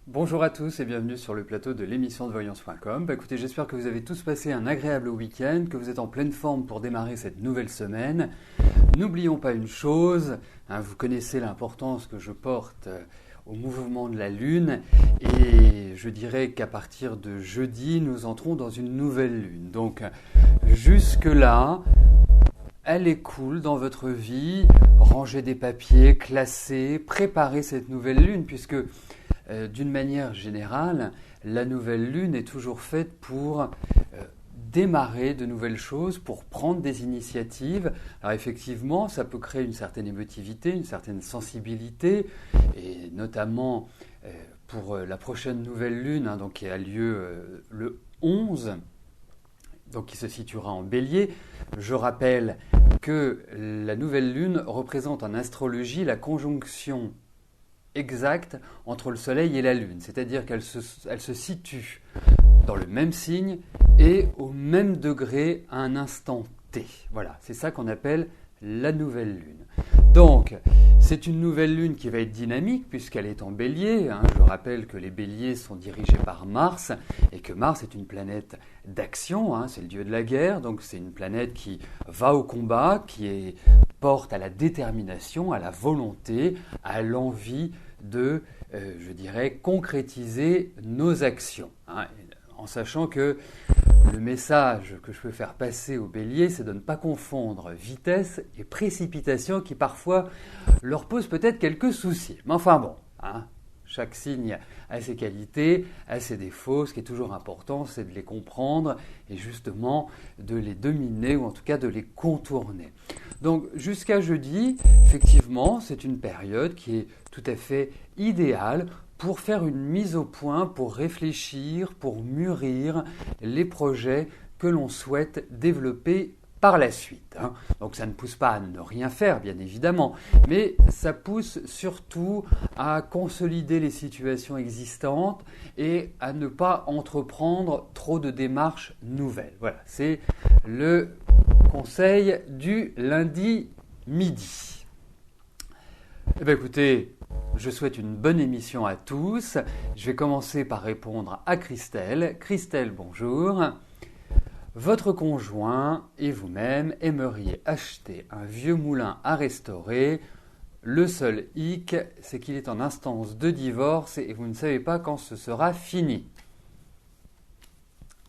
Bonjour à tous et bienvenue sur le plateau de l'émission de voyance.com. Écoutez, j'espère que vous avez tous passé un agréable week-end, que vous êtes en pleine forme pour démarrer cette nouvelle semaine. N'oublions pas une chose, vous connaissez l'importance que je porte au mouvement de la Lune et je dirais qu'à partir de jeudi, nous entrons dans une nouvelle Lune. Donc jusque-là, elle est cool dans votre vie, rangez des papiers, classez, préparez cette nouvelle Lune puisque d'une manière générale, la nouvelle lune est toujours faite pour démarrer de nouvelles choses, pour prendre des initiatives. Alors effectivement, ça peut créer une certaine émotivité, une certaine sensibilité, et notamment pour la prochaine nouvelle lune, donc qui a lieu le 11, donc qui se situera en Bélier. Je rappelle que la nouvelle lune représente en astrologie la conjonction exacte entre le Soleil et la Lune, c'est-à-dire qu'elle se situe dans le même signe et au même degré à un instant T. Voilà, c'est ça qu'on appelle la nouvelle Lune. Donc, c'est une nouvelle Lune qui va être dynamique puisqu'elle est en Bélier. Je rappelle que les Béliers sont dirigés par Mars et que Mars est une planète d'action, c'est le dieu de la guerre, donc c'est une planète qui va au combat, porte à la détermination, à la volonté, à l'envie de, je dirais, concrétiser nos actions. En sachant que le message que je peux faire passer aux béliers, c'est de ne pas confondre vitesse et précipitation qui parfois leur posent peut-être quelques soucis. Mais enfin bon, chaque signe a ses qualités, a ses défauts. Ce qui est toujours important, c'est de les comprendre et justement de les dominer ou en tout cas de les contourner. Donc jusqu'à jeudi, effectivement, c'est une période qui est tout à fait idéale pour faire une mise au point, pour réfléchir, pour mûrir les projets que l'on souhaite développer par la suite. Donc ça ne pousse pas à ne rien faire, bien évidemment, mais ça pousse surtout à consolider les situations existantes et à ne pas entreprendre trop de démarches nouvelles. Voilà, c'est le conseil du lundi midi. Eh bien, écoutez, je souhaite une bonne émission à tous. Je vais commencer par répondre à Christelle. Christelle, bonjour. Votre conjoint et vous-même aimeriez acheter un vieux moulin à restaurer. Le seul hic, c'est qu'il est en instance de divorce et vous ne savez pas quand ce sera fini.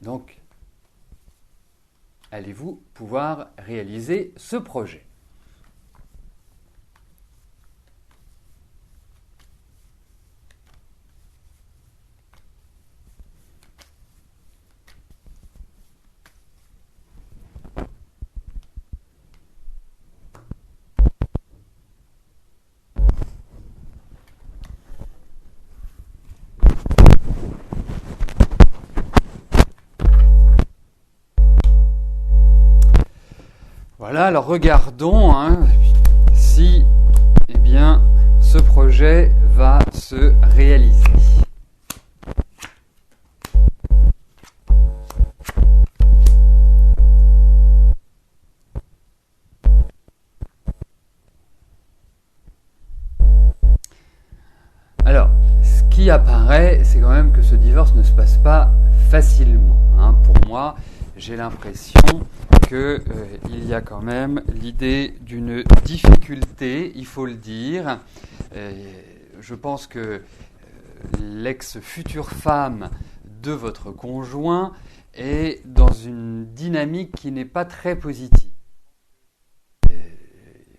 Donc, allez-vous pouvoir réaliser ce projet ? Voilà, alors regardons si ce projet va se réaliser. Alors, ce qui apparaît, c'est quand même que ce divorce ne se passe pas facilement. Pour moi, j'ai l'impression qu'il y a quand même l'idée d'une difficulté, il faut le dire. Je pense que l'ex-future femme de votre conjoint est dans une dynamique qui n'est pas très positive.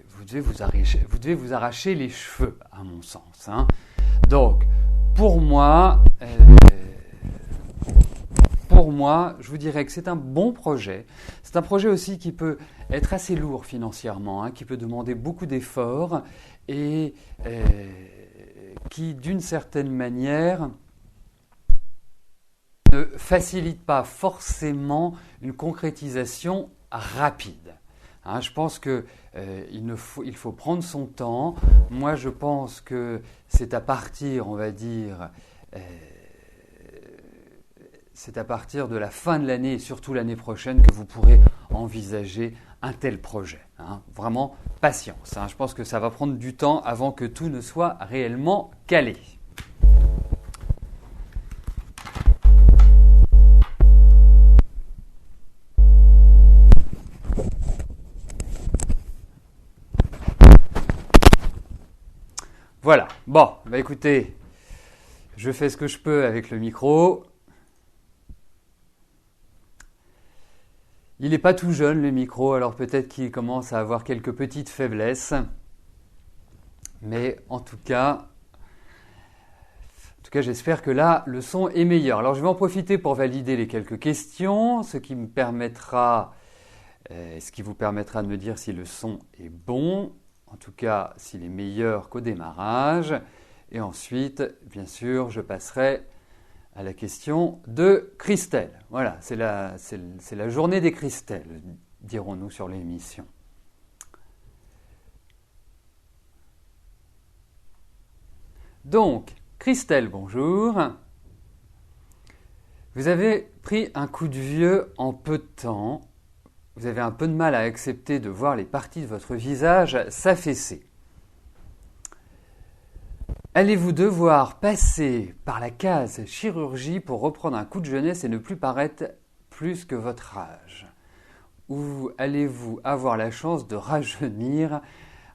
Vous devez vous arracher les cheveux, à mon sens. Donc, pour moi, je vous dirais que c'est un bon projet. C'est un projet aussi qui peut être assez lourd financièrement, qui peut demander beaucoup d'efforts et qui, d'une certaine manière, ne facilite pas forcément une concrétisation rapide. Je pense qu'il faut prendre son temps. Moi, je pense que c'est à partir, on va dire, c'est à partir de la fin de l'année et surtout l'année prochaine que vous pourrez envisager un tel projet. Vraiment, patience. Je pense que ça va prendre du temps avant que tout ne soit réellement calé. Voilà. Bon, bah écoutez, je fais ce que je peux avec le micro. Il n'est pas tout jeune le micro, alors peut-être qu'il commence à avoir quelques petites faiblesses. Mais en tout cas, j'espère que là, le son est meilleur. Alors je vais en profiter pour valider les quelques questions, ce qui vous permettra de me dire si le son est bon, en tout cas s'il est meilleur qu'au démarrage. Et ensuite, bien sûr, je passerai à la question de Christelle. Voilà, c'est la journée des Christelles, dirons-nous sur l'émission. Donc, Christelle, bonjour. Vous avez pris un coup de vieux en peu de temps. Vous avez un peu de mal à accepter de voir les parties de votre visage s'affaisser. Allez-vous devoir passer par la case chirurgie pour reprendre un coup de jeunesse et ne plus paraître plus que votre âge? Ou allez-vous avoir la chance de rajeunir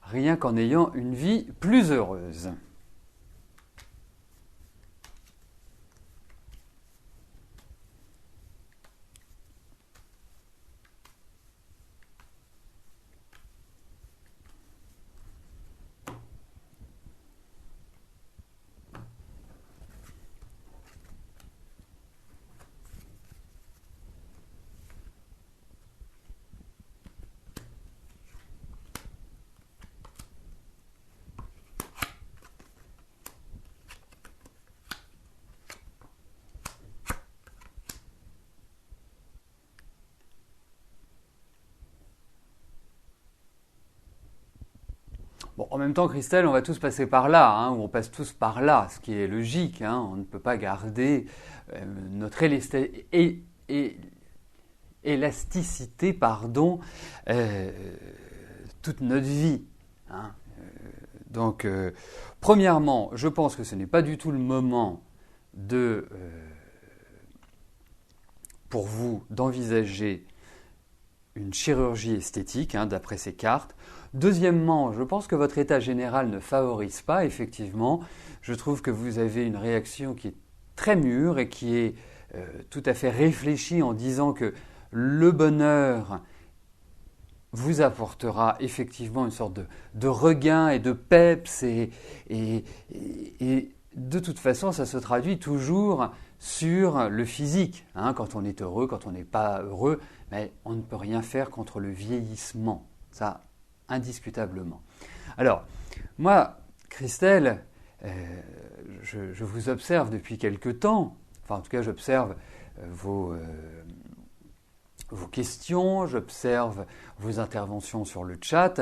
rien qu'en ayant une vie plus heureuse? Bon, en même temps, Christelle, on va tous passer par là, hein, ou on passe tous par là, ce qui est logique. Hein, on ne peut pas garder notre élasticité, toute notre vie. Hein. Donc, premièrement, je pense que ce n'est pas du tout le moment pour vous d'envisager une chirurgie esthétique, hein, d'après ces cartes. Deuxièmement, je pense que votre état général ne favorise pas, effectivement. Je trouve que vous avez une réaction qui est très mûre et qui est tout à fait réfléchie en disant que le bonheur vous apportera effectivement une sorte de regain et de peps et de toute façon, ça se traduit toujours sur le physique. Hein, quand on est heureux, quand on n'est pas heureux, mais on ne peut rien faire contre le vieillissement. Ça, indiscutablement. Alors, moi, Christelle, je vous observe depuis quelque temps. Enfin, en tout cas, j'observe vos questions, j'observe vos interventions sur le chat.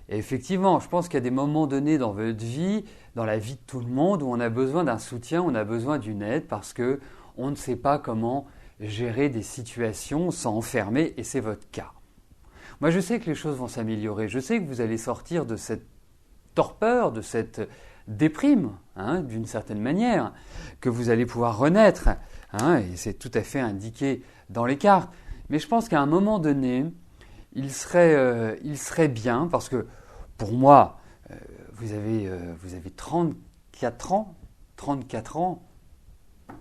Et effectivement, je pense qu'il y a des moments donnés dans votre vie, dans la vie de tout le monde, où on a besoin d'un soutien, on a besoin d'une aide parce qu'on ne sait pas comment gérer des situations sans enfermer, et c'est votre cas. Moi, je sais que les choses vont s'améliorer. Je sais que vous allez sortir de cette torpeur, de cette déprime, hein, d'une certaine manière, que vous allez pouvoir renaître. Hein, et c'est tout à fait indiqué dans les cartes. Mais je pense qu'à un moment donné, il serait bien, parce que pour moi, vous avez 34 ans, vous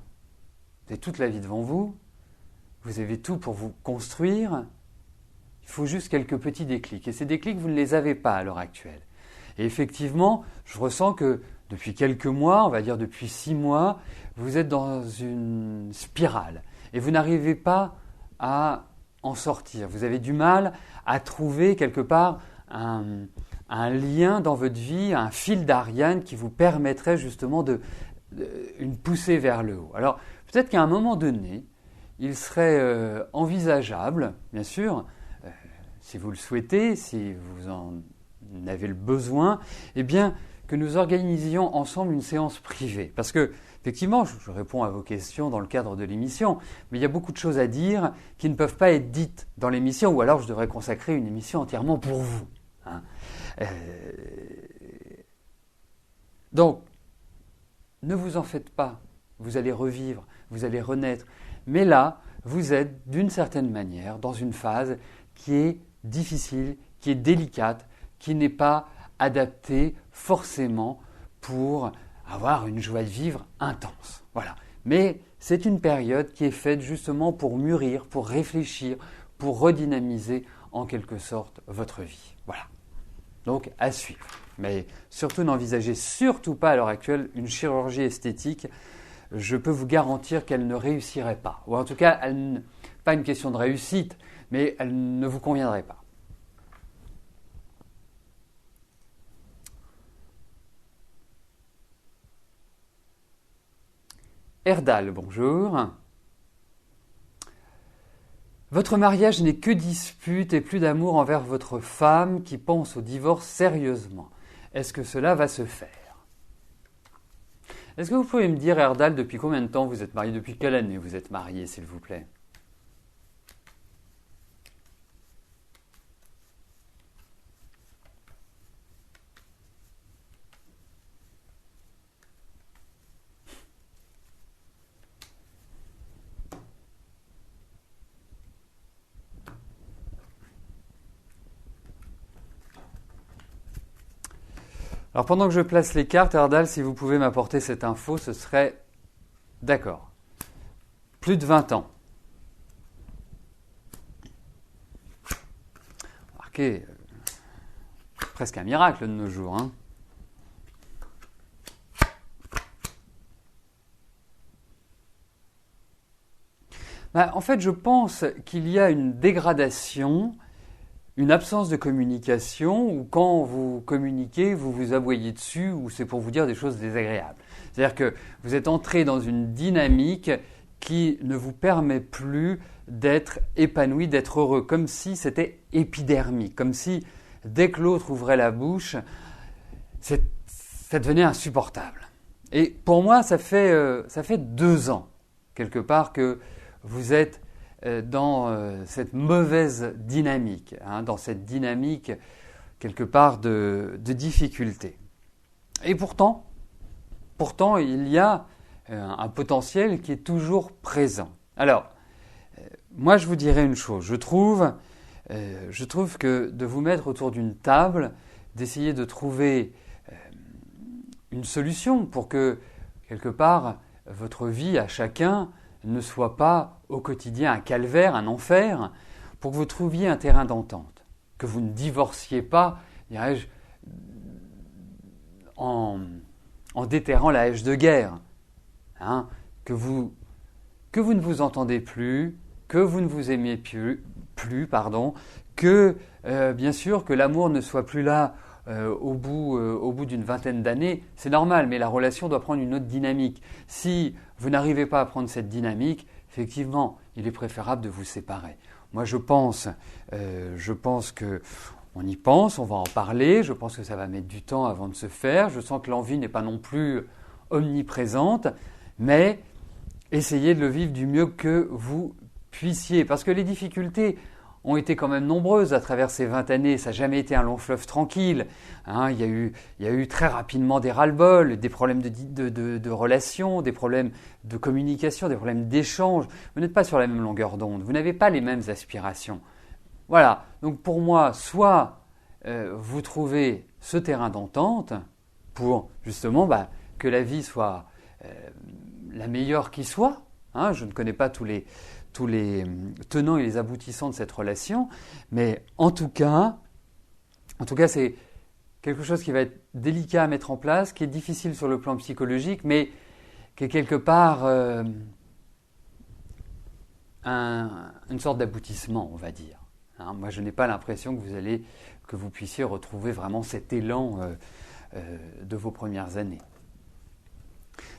avez toute la vie devant vous, vous avez tout pour vous construire. Il faut juste quelques petits déclics. Et ces déclics, vous ne les avez pas à l'heure actuelle. Et effectivement, je ressens que depuis quelques mois, on va dire depuis 6 mois, vous êtes dans une spirale. Et vous n'arrivez pas à en sortir. Vous avez du mal à trouver quelque part un lien dans votre vie, un fil d'Ariane qui vous permettrait justement une poussée vers le haut. Alors, peut-être qu'à un moment donné, il serait envisageable, bien sûr, si vous le souhaitez, si vous en avez le besoin, eh bien, que nous organisions ensemble une séance privée. Parce que, effectivement, je réponds à vos questions dans le cadre de l'émission, mais il y a beaucoup de choses à dire qui ne peuvent pas être dites dans l'émission, ou alors je devrais consacrer une émission entièrement pour vous. Hein. Donc, ne vous en faites pas, vous allez revivre, vous allez renaître. Mais là, vous êtes d'une certaine manière dans une phase qui est difficile, qui est délicate, qui n'est pas adaptée forcément pour avoir une joie de vivre intense. Voilà. Mais c'est une période qui est faite justement pour mûrir, pour réfléchir, pour redynamiser en quelque sorte votre vie. Voilà. Donc à suivre. Mais surtout n'envisagez surtout pas à l'heure actuelle une chirurgie esthétique. Je peux vous garantir qu'elle ne réussirait pas. Ou en tout cas, pas une question de réussite, mais elle ne vous conviendrait pas. Erdal, bonjour. Votre mariage n'est que dispute et plus d'amour envers votre femme qui pense au divorce sérieusement. Est-ce que cela va se faire? Est-ce que vous pouvez me dire, Erdal, depuis combien de temps vous êtes marié? Depuis quelle année vous êtes marié, s'il vous plaît? Alors pendant que je place les cartes, Erdal, si vous pouvez m'apporter cette info, ce serait... D'accord. Plus de 20 ans. Remarquez, presque un miracle de nos jours. Hein. En fait, je pense qu'il y a une dégradation, une absence de communication, où quand vous communiquez, vous vous aboyez dessus, ou c'est pour vous dire des choses désagréables. C'est-à-dire que vous êtes entré dans une dynamique qui ne vous permet plus d'être épanoui, d'être heureux, comme si c'était épidermique, comme si dès que l'autre ouvrait la bouche, ça devenait insupportable. Et pour moi, ça fait 2 ans, quelque part, que vous êtes dans cette mauvaise dynamique, hein, dans cette dynamique quelque part de difficulté. Et pourtant, il y a un potentiel qui est toujours présent. Alors, moi je vous dirais une chose, je trouve que de vous mettre autour d'une table, d'essayer de trouver une solution pour que, quelque part, votre vie à chacun ne soit pas au quotidien un calvaire, un enfer, pour que vous trouviez un terrain d'entente, que vous ne divorciez pas, dirais-je, en déterrant la hache de guerre, hein, que vous ne vous entendez plus, que vous ne vous aimez plus, que bien sûr que l'amour ne soit plus là au bout d'une vingtaine d'années, c'est normal, mais la relation doit prendre une autre dynamique. Si vous n'arrivez pas à prendre cette dynamique, effectivement, il est préférable de vous séparer. Moi, je pense que on y pense, on va en parler, je pense que ça va mettre du temps avant de se faire, je sens que l'envie n'est pas non plus omniprésente, mais essayez de le vivre du mieux que vous puissiez, parce que les difficultés ont été quand même nombreuses à travers ces 20 années, ça n'a jamais été un long fleuve tranquille, hein, il y a eu très rapidement des ras-le-bol, des problèmes de relations, des problèmes de communication, des problèmes d'échange, vous n'êtes pas sur la même longueur d'onde, vous n'avez pas les mêmes aspirations. Voilà, donc pour moi, soit vous trouvez ce terrain d'entente pour justement que la vie soit la meilleure qui soit, hein, je ne connais pas tous les tenants et les aboutissants de cette relation, mais en tout cas c'est quelque chose qui va être délicat à mettre en place, qui est difficile sur le plan psychologique, mais qui est quelque part une sorte d'aboutissement, on va dire. Hein, moi, je n'ai pas l'impression que vous puissiez retrouver vraiment cet élan de vos premières années.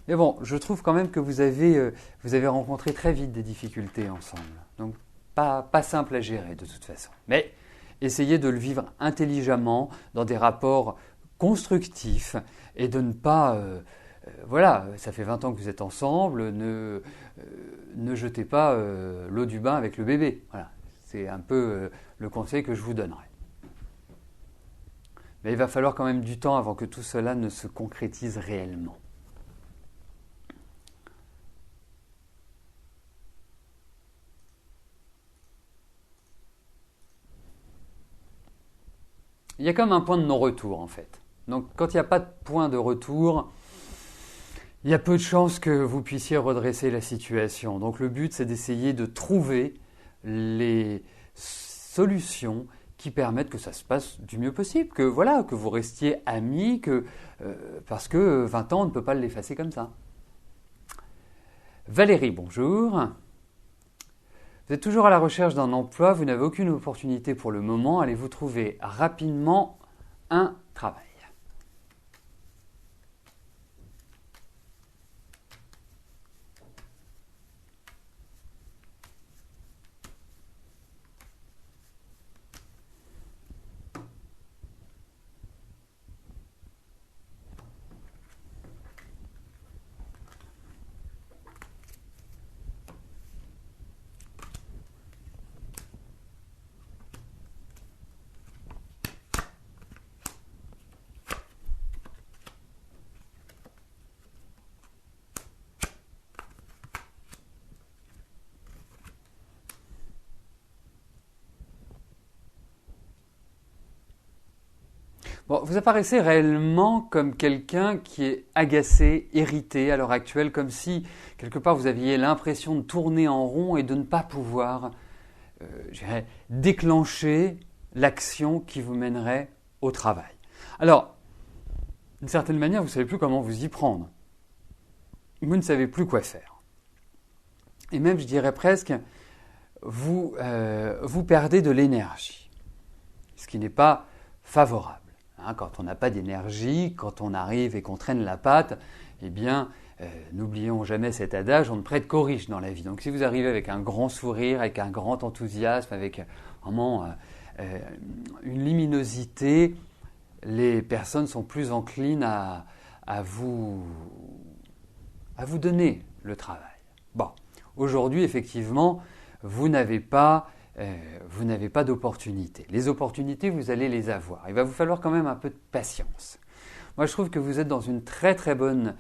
Mais bon, je trouve quand même que vous avez rencontré très vite des difficultés ensemble. Donc, pas simple à gérer de toute façon. Mais essayez de le vivre intelligemment, dans des rapports constructifs, et de ne pas... voilà, ça fait 20 ans que vous êtes ensemble, ne jetez pas l'eau du bain avec le bébé. Voilà, c'est un peu le conseil que je vous donnerai. Mais il va falloir quand même du temps avant que tout cela ne se concrétise réellement. Il y a comme un point de non-retour en fait. Donc quand il n'y a pas de point de retour, il y a peu de chances que vous puissiez redresser la situation. Donc le but, c'est d'essayer de trouver les solutions qui permettent que ça se passe du mieux possible, que voilà, que vous restiez amis, parce que 20 ans, on ne peut pas l'effacer comme ça. Valérie, bonjour. Vous êtes toujours à la recherche d'un emploi, vous n'avez aucune opportunité pour le moment, allez-vous trouver rapidement un travail? Bon, vous apparaissez réellement comme quelqu'un qui est agacé, irrité à l'heure actuelle, comme si quelque part vous aviez l'impression de tourner en rond et de ne pas pouvoir, je dirais, déclencher l'action qui vous mènerait au travail. Alors, d'une certaine manière, vous ne savez plus comment vous y prendre. Vous ne savez plus quoi faire. Et même, je dirais presque, vous perdez de l'énergie, ce qui n'est pas favorable. Quand on n'a pas d'énergie, quand on arrive et qu'on traîne la patte, eh bien, n'oublions jamais cet adage, on ne prête qu'aux riches dans la vie. Donc si vous arrivez avec un grand sourire, avec un grand enthousiasme, avec vraiment une luminosité, les personnes sont plus enclines à vous donner le travail. Bon, aujourd'hui, effectivement, vous n'avez pas d'opportunités. Les opportunités, vous allez les avoir. Il va vous falloir quand même un peu de patience. Moi, je trouve que vous êtes dans une très très bonne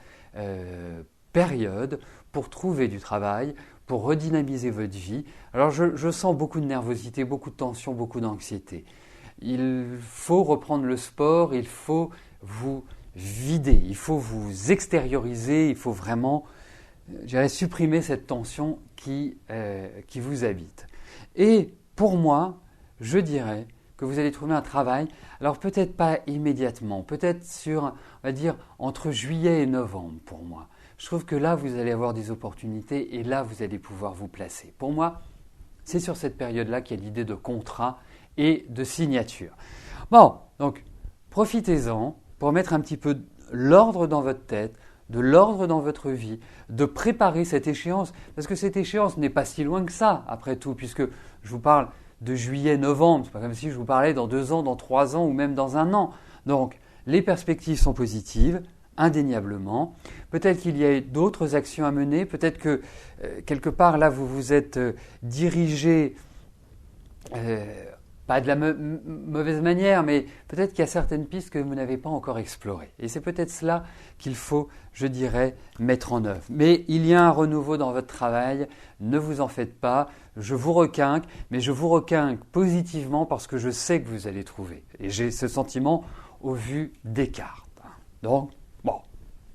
période pour trouver du travail, pour redynamiser votre vie. Alors, je sens beaucoup de nervosité, beaucoup de tension, beaucoup d'anxiété. Il faut reprendre le sport, il faut vous vider, il faut vous extérioriser, il faut vraiment, je dirais, supprimer cette tension qui vous habite. Et pour moi, je dirais que vous allez trouver un travail, alors peut-être pas immédiatement, peut-être sur, on va dire, entre juillet et novembre pour moi. Je trouve que là, vous allez avoir des opportunités et là, vous allez pouvoir vous placer. Pour moi, c'est sur cette période-là qu'il y a l'idée de contrat et de signature. Bon, donc profitez-en pour mettre un petit peu l'ordre dans votre tête, de l'ordre dans votre vie, de préparer cette échéance, parce que cette échéance n'est pas si loin que ça, après tout, puisque je vous parle de juillet-novembre, c'est pas comme si je vous parlais dans 2 ans, dans 3 ans ou même dans 1 an. Donc, les perspectives sont positives, indéniablement. Peut-être qu'il y a d'autres actions à mener, peut-être que quelque part là, vous vous êtes dirigé pas de la mauvaise manière, mais peut-être qu'il y a certaines pistes que vous n'avez pas encore explorées. Et c'est peut-être cela qu'il faut, je dirais, mettre en œuvre. Mais il y a un renouveau dans votre travail, ne vous en faites pas, je vous requinque, mais je vous requinque positivement parce que je sais que vous allez trouver. Et j'ai ce sentiment au vu des cartes. Donc, bon,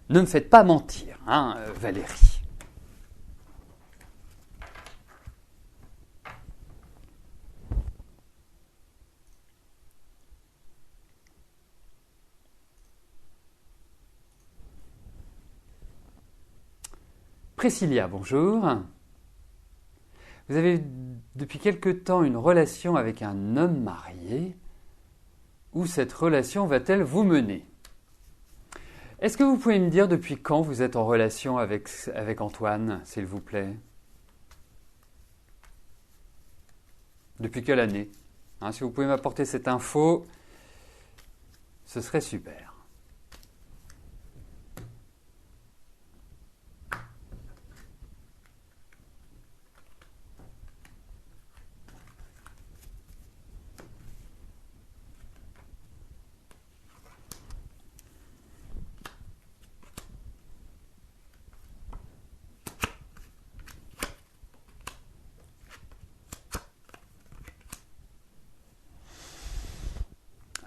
ne me faites pas mentir, Valérie. Priscilla, bonjour. Vous avez depuis quelque temps une relation avec un homme marié. Où cette relation va-t-elle vous mener? Est-ce que vous pouvez me dire depuis quand vous êtes en relation avec Antoine, s'il vous plaît? Depuis quelle année? Si vous pouvez m'apporter cette info, ce serait super.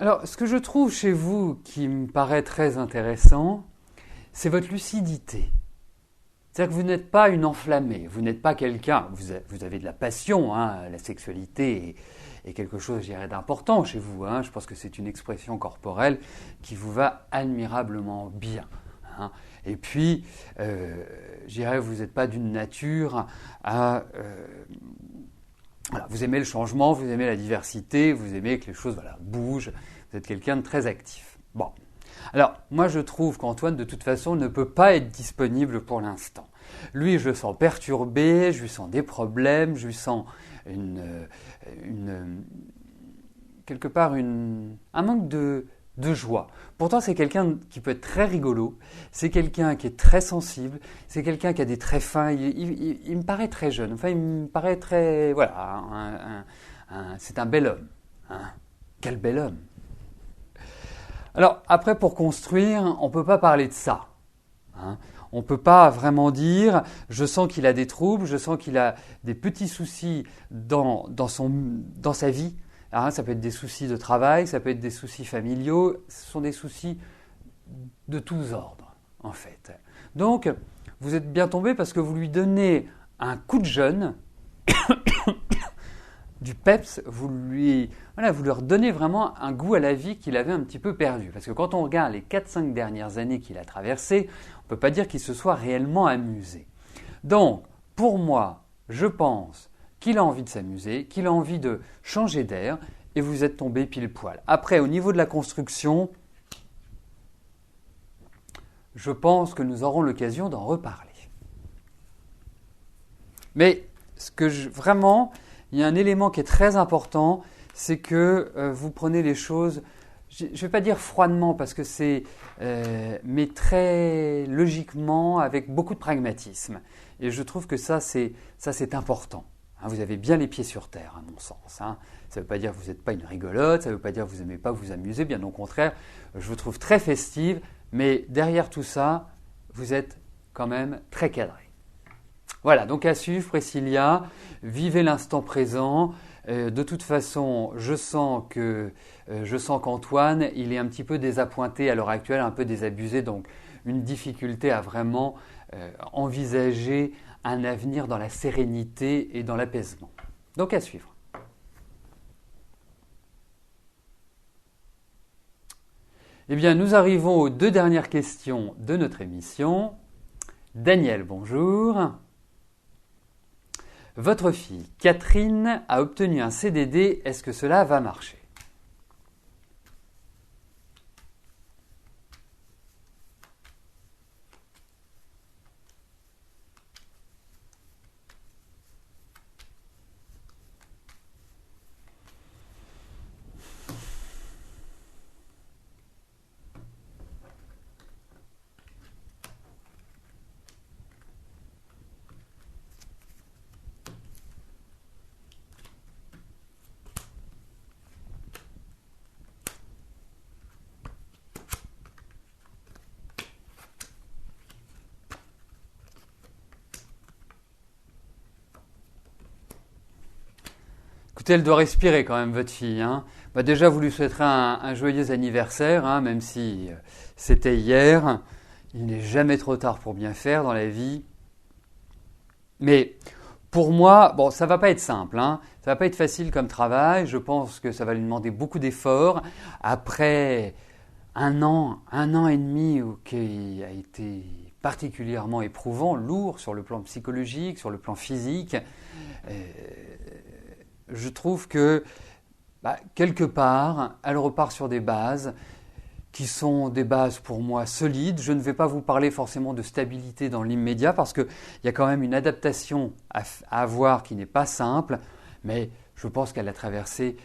Alors, ce que je trouve chez vous qui me paraît très intéressant, c'est votre lucidité. C'est-à-dire que vous n'êtes pas une enflammée, vous n'êtes pas quelqu'un, vous avez de la passion, hein, la sexualité est quelque chose, je dirais, d'important chez vous. Hein, je pense que c'est une expression corporelle qui vous va admirablement bien. Hein. Et puis, je dirais, vous n'êtes pas d'une nature à... voilà, vous aimez le changement, vous aimez la diversité, vous aimez que les choses bougent, vous êtes quelqu'un de très actif. Bon. Alors, moi je trouve qu'Antoine, de toute façon, ne peut pas être disponible pour l'instant. Lui, je le sens perturbé, je lui sens des problèmes, je lui sens quelque part un manque de joie. Pourtant, c'est quelqu'un qui peut être très rigolo, c'est quelqu'un qui est très sensible, c'est quelqu'un qui a des traits fins, il me paraît très jeune, enfin, il me paraît très... Voilà, c'est un bel homme. Hein. Quel bel homme! Alors, après, pour construire, on ne peut pas parler de ça. Hein. On ne peut pas vraiment dire « je sens qu'il a des troubles, je sens qu'il a des petits soucis dans sa vie ». Hein, ça peut être des soucis de travail, ça peut être des soucis familiaux, ce sont des soucis de tous ordres, en fait. Donc, vous êtes bien tombé parce que vous lui donnez un coup de jeune, du peps, vous lui redonnez vraiment un goût à la vie qu'il avait un petit peu perdu. Parce que quand on regarde les 4-5 dernières années qu'il a traversées, on ne peut pas dire qu'il se soit réellement amusé. Donc, pour moi, je pense qu'il a envie de s'amuser, qu'il a envie de changer d'air, et vous êtes tombé pile poil. Après, au niveau de la construction, je pense que nous aurons l'occasion d'en reparler. Mais vraiment, il y a un élément qui est très important, c'est que vous prenez les choses, je ne vais pas dire froidement parce que mais très logiquement, avec beaucoup de pragmatisme. Et je trouve que ça c'est important. Hein, vous avez bien les pieds sur terre, à mon sens. Hein. Ça ne veut pas dire que vous n'êtes pas une rigolote, ça ne veut pas dire que vous n'aimez pas vous amuser, bien au contraire, je vous trouve très festive, mais derrière tout ça, vous êtes quand même très cadré. Voilà, donc à suivre, Priscilla, vivez l'instant présent. De toute façon, je sens qu'Antoine, il est un petit peu désappointé à l'heure actuelle, un peu désabusé, donc une difficulté à vraiment envisager un avenir dans la sérénité et dans l'apaisement. Donc à suivre. Eh bien, nous arrivons aux 2 dernières questions de notre émission. Daniel, bonjour. Votre fille, Catherine, a obtenu un CDD. Est-ce que cela va marcher ? Écoutez, elle doit respirer quand même, votre fille. Hein. Déjà, vous lui souhaiterez un joyeux anniversaire, hein, même si c'était hier. Il n'est jamais trop tard pour bien faire dans la vie. Mais pour moi, bon, ça va pas être simple. Hein. Ça va pas être facile comme travail. Je pense que ça va lui demander beaucoup d'efforts. Après un an et demi qui a été particulièrement éprouvant, lourd sur le plan psychologique, sur le plan physique, je trouve que quelque part, elle repart sur des bases qui sont des bases pour moi solides. Je ne vais pas vous parler forcément de stabilité dans l'immédiat parce qu'il y a quand même une adaptation à avoir qui n'est pas simple, mais je pense qu'elle a traversé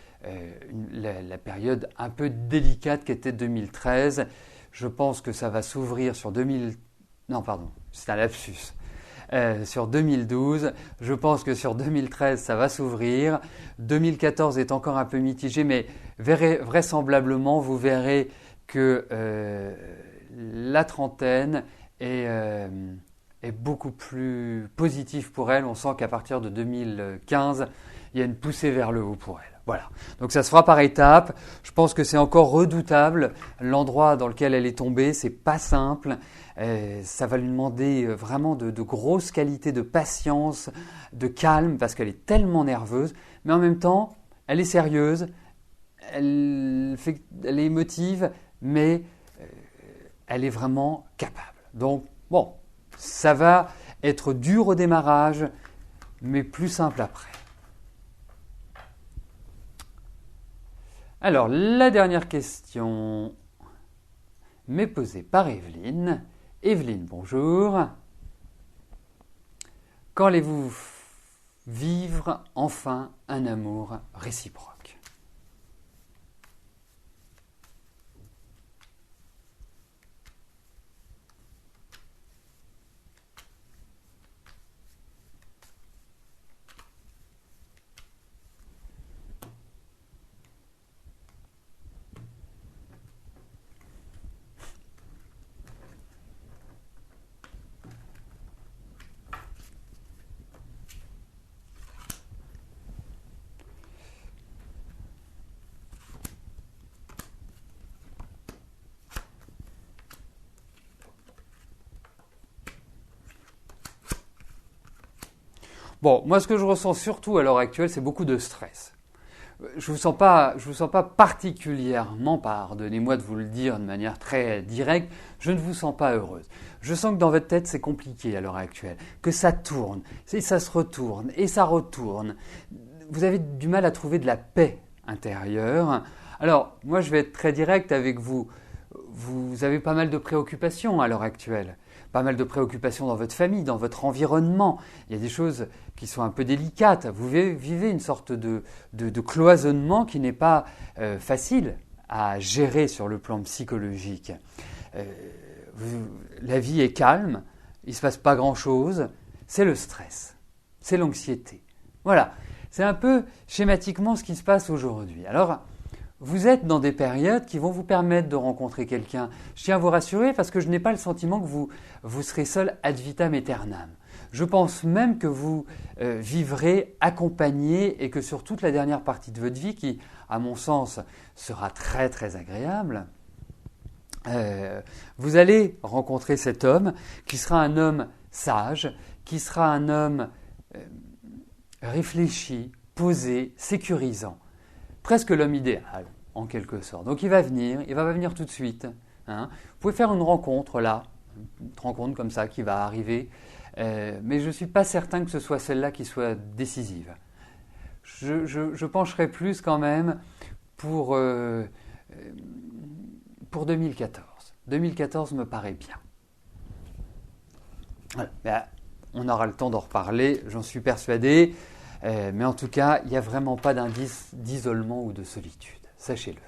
la période un peu délicate qu'était 2013. Je pense que ça va s'ouvrir sur 2000... Non, pardon, c'est un lapsus. Sur 2012, je pense que sur 2013, ça va s'ouvrir. 2014 est encore un peu mitigé, mais vraisemblablement, vous verrez que la trentaine est beaucoup plus positive pour elle. On sent qu'à partir de 2015, il y a une poussée vers le haut pour elle. Voilà, donc ça se fera par étapes. Je pense que c'est encore redoutable. L'endroit dans lequel elle est tombée, c'est pas simple. Ça va lui demander vraiment de grosses qualités de patience, de calme, parce qu'elle est tellement nerveuse. Mais en même temps, elle est sérieuse, elle est émotive, mais elle est vraiment capable. Donc, bon, ça va être dur au démarrage, mais plus simple après. Alors, la dernière question m'est posée par Evelyne. Evelyne, bonjour. Quand allez-vous vivre enfin un amour réciproque ? Bon, moi ce que je ressens surtout à l'heure actuelle, c'est beaucoup de stress. Je vous sens pas particulièrement, pardonnez-moi de vous le dire de manière très directe, je ne vous sens pas heureuse. Je sens que dans votre tête c'est compliqué à l'heure actuelle, que ça tourne, et ça se retourne, et ça retourne. Vous avez du mal à trouver de la paix intérieure. Alors, moi je vais être très direct avec vous. Vous avez pas mal de préoccupations à l'heure actuelle. Pas mal de préoccupations dans votre famille, dans votre environnement. Il y a des choses qui sont un peu délicates. Vous vivez une sorte de cloisonnement qui n'est pas facile à gérer sur le plan psychologique. La vie est calme, il ne se passe pas grand-chose. C'est le stress, c'est l'anxiété. Voilà, c'est un peu schématiquement ce qui se passe aujourd'hui. Alors, vous êtes dans des périodes qui vont vous permettre de rencontrer quelqu'un. Je tiens à vous rassurer parce que je n'ai pas le sentiment que vous serez seul ad vitam aeternam. Je pense même que vous vivrez accompagné et que sur toute la dernière partie de votre vie, qui à mon sens sera très très agréable, vous allez rencontrer cet homme qui sera un homme sage, qui sera un homme réfléchi, posé, sécurisant. Presque l'homme idéal, en quelque sorte. Donc il va pas venir tout de suite. Hein. Vous pouvez faire une rencontre là, une rencontre comme ça qui va arriver, mais je ne suis pas certain que ce soit celle-là qui soit décisive. Je pencherai plus quand même pour 2014. 2014 me paraît bien. Voilà. Ben, on aura le temps d'en reparler, j'en suis persuadé. Mais en tout cas, il n'y a vraiment pas d'indice d'isolement ou de solitude, sachez-le.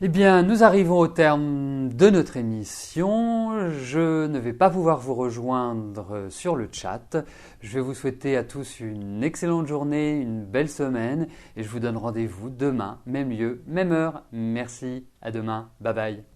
Eh bien, nous arrivons au terme de notre émission. Je ne vais pas pouvoir vous rejoindre sur le chat. Je vais vous souhaiter à tous une excellente journée, une belle semaine et je vous donne rendez-vous demain, même lieu, même heure. Merci, à demain, bye bye.